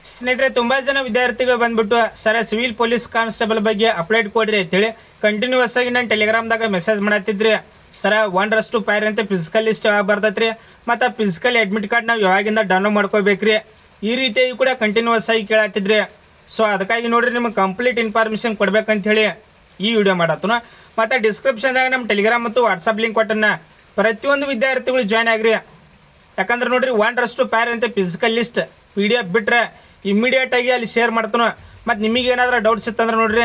ಸ್ನೇಹಿತರೆ, ತುಂಬಾ ಜನ ವಿದ್ಯಾರ್ಥಿಗಳು ಬಂದ್ಬಿಟ್ಟು ಸರ್ ಸಿವಿಲ್ ಪೊಲೀಸ್ ಕಾನ್ಸ್ಟೇಬಲ್ ಬಗ್ಗೆ ಅಪ್ಡೇಟ್ ಕೊಡ್ರಿ ಅಂತೇಳಿ ಕಂಟಿನ್ಯೂಸ್ ಆಗಿ ನಾನು ಟೆಲಿಗ್ರಾಮ್ದಾಗ ಮೆಸೇಜ್ ಮಾಡತ್ತಿದ್ರಿ. ಸರ 1:5 ಅಂತ ಫಿಸಿಕಲ್ ಲಿಸ್ಟ್ ಯಾವಾಗ ಬರ್ತೈತ್ರಿ, ಮತ್ತು ಫಿಸಿಕಲ್ ಅಡ್ಮಿಟ್ ಕಾರ್ಡ್ ನಾವು ಯಾವಾಗಿಂದ ಡೌನ್ಲೋಡ್ ಮಾಡ್ಕೋಬೇಕ್ರಿ, ಈ ರೀತಿಯಾಗಿ ಕೂಡ ಕಂಟಿನ್ಯೂಸ್ ಆಗಿ ಕೇಳತ್ತಿದ್ರಿ. ಸೊ ಅದಕ್ಕಾಗಿ ನೋಡ್ರಿ ನಿಮಗೆ ಕಂಪ್ಲೀಟ್ ಇನ್ಫಾರ್ಮೇಷನ್ ಕೊಡ್ಬೇಕಂತ ಹೇಳಿ ಈ ವಿಡಿಯೋ ಮಾಡತ್ತನ. ಮತ್ತು ಡಿಸ್ಕ್ರಿಪ್ಷನ್ದಾಗ ನಮ್ಮ ಟೆಲಿಗ್ರಾಮ್ ಮತ್ತು ವಾಟ್ಸಪ್ ಲಿಂಕ್ ಕೊಟ್ಟನ್ನ ಪ್ರತಿಯೊಂದು ವಿದ್ಯಾರ್ಥಿಗಳು ಜಾಯ್ನ್ ಆಗ್ರಿ. ಯಾಕಂದ್ರೆ ನೋಡ್ರಿ 1:5 ಅಂತ ಫಿಸಿಕಲ್ ಲಿಸ್ಟ್ PDF ಬಿಟ್ರೆ ಇಮ್ಮಿಡಿಯೇಟ್ ಆಗಿ ಅಲ್ಲಿ ಶೇರ್ ಮಾಡ್ತಾನೋ. ಮತ್ತು ನಿಮಗೆ ಏನಾದರೂ ಡೌಟ್ಸ್ ಇತ್ತಂದ್ರೆ ನೋಡ್ರಿ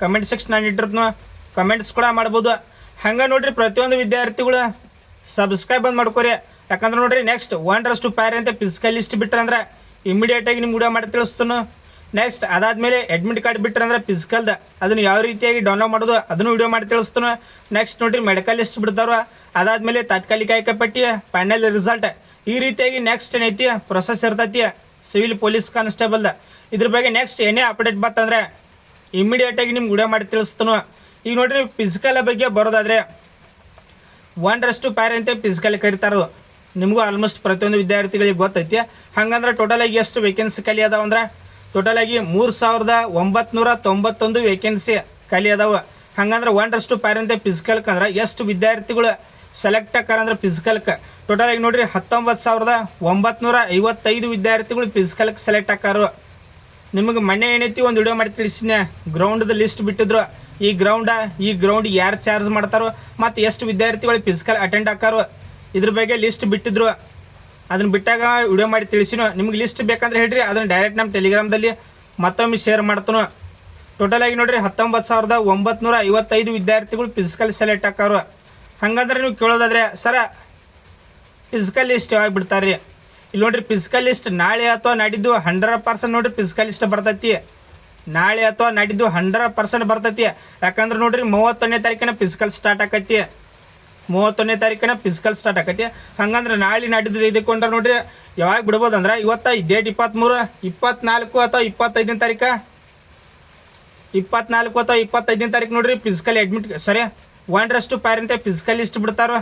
ಕಮೆಂಟ್ ಸೆಕ್ಷನ್ ನಾನು ಇಟ್ಟಿರ್ತನೋ, ಕಮೆಂಟ್ಸ್ ಕೂಡ ಮಾಡ್ಬೋದು. ಹಂಗೆ ನೋಡ್ರಿ ಪ್ರತಿಯೊಂದು ವಿದ್ಯಾರ್ಥಿಗಳು ಸಬ್ಸ್ಕ್ರೈಬ್ ಬಂದು ಮಾಡ್ಕೋರಿ. ಯಾಕಂದ್ರೆ ನೋಡ್ರಿ ನೆಕ್ಸ್ಟ್ 1:5 ಅಂತ ಫಿಸಿಕಲ್ ಲಿಸ್ಟ್ ಬಿಟ್ರೆ ಅಂದ್ರೆ ಇಮ್ಮಿಡಿಯೇಟ್ ಆಗಿ ನಿಮ್ಗೆ ವಿಡಿಯೋ ಮಾಡಿ ತಿಳಿಸ್ತಾನು. ನೆಕ್ಸ್ಟ್ ಅದಾದ್ಮೇಲೆ ಅಡ್ಮಿಟ್ ಕಾರ್ಡ್ ಬಿಟ್ರೆ ಅಂದ್ರೆ ಫಿಸಿಕಲ್ದ ಅದನ್ನು ಯಾವ ರೀತಿಯಾಗಿ ಡೌನ್ಲೋಡ್ ಮಾಡೋದು ಅದನ್ನು ವಿಡಿಯೋ ಮಾಡಿ ತಿಳಿಸ್ತಾನು. ನೆಕ್ಸ್ಟ್ ನೋಡ್ರಿ ಮೆಡಿಕಲ್ ಲಿಸ್ಟ್ ಬಿಡ್ತಾರೋ, ಅದಾದ್ಮೇಲೆ ತಾತ್ಕಾಲಿಕ ಆಯ್ಕೆ ಪಟ್ಟಿ, ಫೈನಲ್ ರಿಸಲ್ಟ್, ಈ ರೀತಿಯಾಗಿ ನೆಕ್ಸ್ಟ್ ಏನೈತಿ ಪ್ರೊಸೆಸ್ ಇರ್ತೈತಿ ಸಿವಿಲ್ ಪೊಲೀಸ್ ಕಾನ್ಸ್ಟೇಬಲ್ದ. ಇದ್ರ ಬಗ್ಗೆ ನೆಕ್ಸ್ಟ್ ಏನೇ ಅಪ್ಡೇಟ್ ಬರ್ತಂದ್ರೆ ಇಮ್ಮಿಡಿಯೇಟ್ ಆಗಿ ನಿಮ್ಗೆ ವಿಡಿಯೋ ಮಾಡಿ ತಿಳಿಸ್ತಾನು. ಈಗ ನೋಡ್ರಿ ಫಿಸಿಕಲ್ ಬಗ್ಗೆ ಬರೋದಾದ್ರೆ 1:5 ಅಂತ ಫಿಸಿಕಲ್ ಕರಿತಾರೋ. ನಿಮಗೂ ಆಲ್ಮೋಸ್ಟ್ ಪ್ರತಿಯೊಂದು ವಿದ್ಯಾರ್ಥಿಗಳಿಗೆ ಗೊತ್ತೈತಿ. ಹಂಗಂದ್ರೆ ಟೋಟಲ್ ಆಗಿ ಎಷ್ಟು ವೇಕೆನ್ಸಿ ಖಾಲಿ ಅದಾವ ಅಂದ್ರೆ ಟೋಟಲ್ ಆಗಿ 3,991 ವೇಕೆನ್ಸಿ ಖಾಲಿ ಅದಾವ. ಹಂಗಂದ್ರೆ 1:5 ಅಂತ ಫಿಸಿಕಲ್ಕ್ ಅಂದ್ರೆ ಎಷ್ಟು ವಿದ್ಯಾರ್ಥಿಗಳು ಸೆಲೆಕ್ಟ್ ಆಕಾರ ಅಂದ್ರೆ ಫಿಸಿಕಲ್ಕ್ ಟೋಟಲ್ ಆಗಿ ನೋಡ್ರಿ 19,955 ವಿದ್ಯಾರ್ಥಿಗಳು ಫಿಸಿಕಲ್ಕ್ ಸೆಲೆಕ್ಟ್ ಆಕಾರು. ನಿಮಗೆ ಮೊನ್ನೆ ಏನೈತಿ ಒಂದು ವಿಡಿಯೋ ಮಾಡಿ ತಿಳಿಸಿನ ಗ್ರೌಂಡ್ದ ಲಿಸ್ಟ್ ಬಿಟ್ಟಿದ್ರು. ಈ ಗ್ರೌಂಡ್ ಯಾರು ಚಾರ್ಜ್ ಮಾಡ್ತಾರೋ ಮತ್ತು ಎಷ್ಟು ವಿದ್ಯಾರ್ಥಿಗಳು ಫಿಸಿಕಲ್ ಅಟೆಂಡ್ ಆಕಾರು ಇದ್ರ ಬಗ್ಗೆ ಲಿಸ್ಟ್ ಬಿಟ್ಟಿದ್ರು. ಅದನ್ನ ಬಿಟ್ಟಾಗ ವಿಡಿಯೋ ಮಾಡಿ ತಿಳಿಸಿನೋ. ನಿಮ್ಗೆ ಲಿಸ್ಟ್ ಬೇಕಂದ್ರೆ ಹೇಳ್ರಿ, ಅದನ್ನು ಡೈರೆಕ್ಟ್ ನಮ್ಮ ಟೆಲಿಗ್ರಾಮ್ದಲ್ಲಿ ಮತ್ತೊಮ್ಮೆ ಶೇರ್ ಮಾಡ್ತಾನೋ. ಟೋಟಲ್ ಆಗಿ ನೋಡ್ರಿ 19,955 ವಿದ್ಯಾರ್ಥಿಗಳು ಫಿಸಿಕಲ್ ಸೆಲೆಕ್ಟ್ ಆಕಾರು. ಹಂಗಂದ್ರೆ ನೀವು ಕೇಳೋದಾದ್ರೆ ಸರ ಫಿಸಿಕಲ್ ಲಿಸ್ಟ್ ಯಾವಾಗ ಬಿಡ್ತಾರೆ ರೀ? ಇಲ್ಲಿ ನೋಡ್ರಿ ಫಿಸಿಕಲ್ ಲಿಸ್ಟ್ ನಾಳೆ ಅಥವಾ ನಾಡಿದ್ದು 100% ನೋಡ್ರಿ ಫಿಸಿಕಲ್ ಲಿಸ್ಟ್ ಬರ್ತೈತಿ. ನಾಳೆ ಅಥವಾ ನಾಡಿದ್ದು 100% ಬರ್ತೈತಿ. ಯಾಕಂದ್ರೆ ನೋಡ್ರಿ 31ನೇ ತಾರೀಕಿನ ಫಿಸಿಕಲ್ ಸ್ಟಾರ್ಟ್ ಆಕೈತಿ. 31ನೇ ತಾರೀಕಿನ ಫಿಸಿಕಲ್ ಸ್ಟಾರ್ಟ್ ಆಕೈತಿ. ಹಂಗಂದ್ರೆ ನಾಳೆ ನಾಡಿದ್ದು ತೆಗೆದುಕೊಂಡ್ರೆ ನೋಡ್ರಿ ಯಾವಾಗ ಬಿಡ್ಬೋದಂದ್ರೆ ಇವತ್ತ ಡೇಟ್ 23, 24 ಅಥವಾ 25ನೇ ತಾರೀಕು, 24 ಅಥವಾ 25ನೇ ತಾರೀಕು ನೋಡ್ರಿ ಫಿಸಿಕಲ್ ಅಡ್ಮಿಟ್ 1:5 ಅಂತ ಫಿಸಿಕಲ್ ಲಿಸ್ಟ್ ಬಿಡ್ತಾರೋ.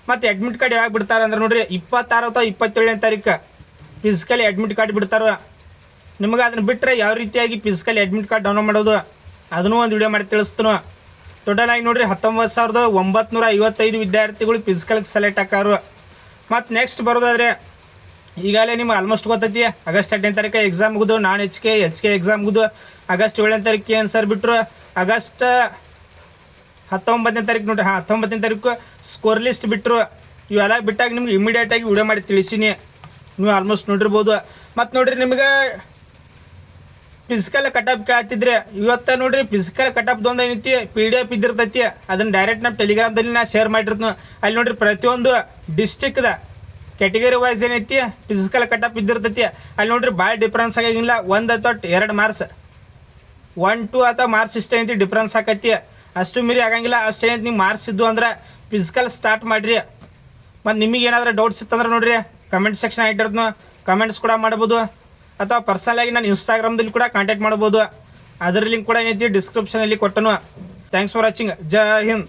ಮತ್ತು ಅಡ್ಮಿಟ್ ಕಾರ್ಡ್ ಯಾವಾಗ ಬಿಡ್ತಾರೆ ಅಂದ್ರೆ ನೋಡ್ರಿ 26 ಅಥವಾ 27ನೇ ತಾರೀಕು ಫಿಸಿಕಲ್ ಅಡ್ಮಿಟ್ ಕಾರ್ಡ್ ಬಿಡ್ತಾರೋ. ನಿಮಗೆ ಅದನ್ನ ಬಿಟ್ಟರೆ ಯಾವ ರೀತಿಯಾಗಿ ಫಿಸಿಕಲ್ ಅಡ್ಮಿಟ್ ಕಾರ್ಡ್ ಡೌನ್ಲೋಡ್ ಮಾಡೋದು ಅದನ್ನೂ ಒಂದು ವಿಡಿಯೋ ಮಾಡಿ ತಿಳಿಸ್ತಾನೋ. ಟೋಟಲ್ ಆಗಿ ನೋಡ್ರಿ 19,955 ವಿದ್ಯಾರ್ಥಿಗಳು ಫಿಸಿಕಲ್ಗೆ ಸೆಲೆಕ್ಟ್ ಆಕಾರು. ಮತ್ತು ನೆಕ್ಸ್ಟ್ ಬರೋದಾದ್ರೆ ಈಗಾಗಲೇ ನಿಮ್ಗೆ ಆಲ್ಮೋಸ್ಟ್ ಗೊತ್ತೈತಿ ಆಗಸ್ಟ್ 8ನೇ ತಾರೀಕು ಎಕ್ಸಾಮ್ ಮುಗಿದು ನಾನ್ HK ಎಕ್ಸಾಮ್ ಮುಗಿದು ಆಗಸ್ಟ್ 7ನೇ ತಾರೀಕು ಏನು ಸರ್ ಬಿಟ್ಟರು. ಆಗಸ್ಟ್ 19ನೇ ತಾರೀಕು ನೋಡ್ರಿ 19ನೇ ತಾರೀಕು ಸ್ಕೋರ್ ಲಿಸ್ಟ್ ಬಿಟ್ಟರು. ಇವೆಲ್ಲ ಬಿಟ್ಟಾಗ ನಿಮ್ಗೆ ಇಮಿಡಿಯೇಟ್ ಆಗಿ ವಿಡಿಯೋ ಮಾಡಿ ತಿಳಿಸೀನಿ. ನೀವು ಆಲ್ಮೋಸ್ಟ್ ನೋಡಿರ್ಬೋದು. ಮತ್ತು ನೋಡ್ರಿ ನಿಮ್ಗೆ ಫಿಸಿಕಲ್ ಕಟಪ್ ಕೇಳ್ತಿದ್ರೆ ಇವತ್ತ ನೋಡ್ರಿ ಫಿಸಿಕಲ್ ಕಟಪ್ದೊಂದು ಏನೈತಿ PDF ಇದ್ದಿರ್ತೈತಿ. ಅದನ್ನ ಡೈರೆಕ್ಟ್ ನಮ್ಮ ಟೆಲಿಗ್ರಾಮ್ದಲ್ಲಿ ನಾ ಶೇರ್ ಮಾಡಿರ್ತೀನಿ. ಅಲ್ಲಿ ನೋಡ್ರಿ ಪ್ರತಿಯೊಂದು ಡಿಸ್ಟಿಕ್ದ ಕ್ಯಾಟಗರಿ ವೈಸ್ ಏನೈತಿ ಫಿಸಿಕಲ್ ಕಟಪ್ ಇದ್ದಿರ್ತೈತಿ. ಅಲ್ಲಿ ನೋಡ್ರಿ ಭಾಳ ಡಿಫ್ರೆನ್ಸ್ ಆಗಿಲ್ಲ. 1 ಅಥವಾ 2 ಮಾರ್ಕ್ಸ್ 1, 2 ಅಥವಾ ಮಾರ್ಕ್ಸ್ ಇಷ್ಟ ಐತಿ ಡಿಫ್ರೆನ್ಸ್ ಆಕೈತಿ. ಅಷ್ಟು ಮೀರಿ ಆಗಂಗಿಲ್ಲ. ಅಷ್ಟೇನೈತಿ ನೀವು ಮಾರ್ಕ್ಸ್ ಇದ್ದು ಅಂದ್ರೆ ಫಿಸಿಕಲ್ ಸ್ಟಾರ್ಟ್ ಮಾಡಿರಿ. ಮತ್ತು ನಿಮಗೆ ಏನಾದರೂ ಡೌಟ್ಸ್ ಇತ್ತಂದ್ರೆ ನೋಡ್ರಿ ಕಮೆಂಟ್ ಸೆಕ್ಷನ್ ಆಗಿಟ್ಟಿರ್ತೀನಿ, ಕಮೆಂಟ್ಸ್ ಕೂಡ ಮಾಡ್ಬೋದು. ಅಥವಾ ಪರ್ಸನಲ್ ಆಗಿ ನಾನು ಇನ್ಸ್ಟಾಗ್ರಾಮ್ದಲ್ಲಿ ಕೂಡ ಕಾಂಟ್ಯಾಕ್ಟ್ ಮಾಡ್ಬೋದು. ಅದರ ಲಿಂಕ್ ಕೂಡ ಏನೈತಿ ಡಿಸ್ಕ್ರಿಪ್ಷನಲ್ಲಿ ಕೊಟ್ಟನು. Thanks for watching. Jai Hind.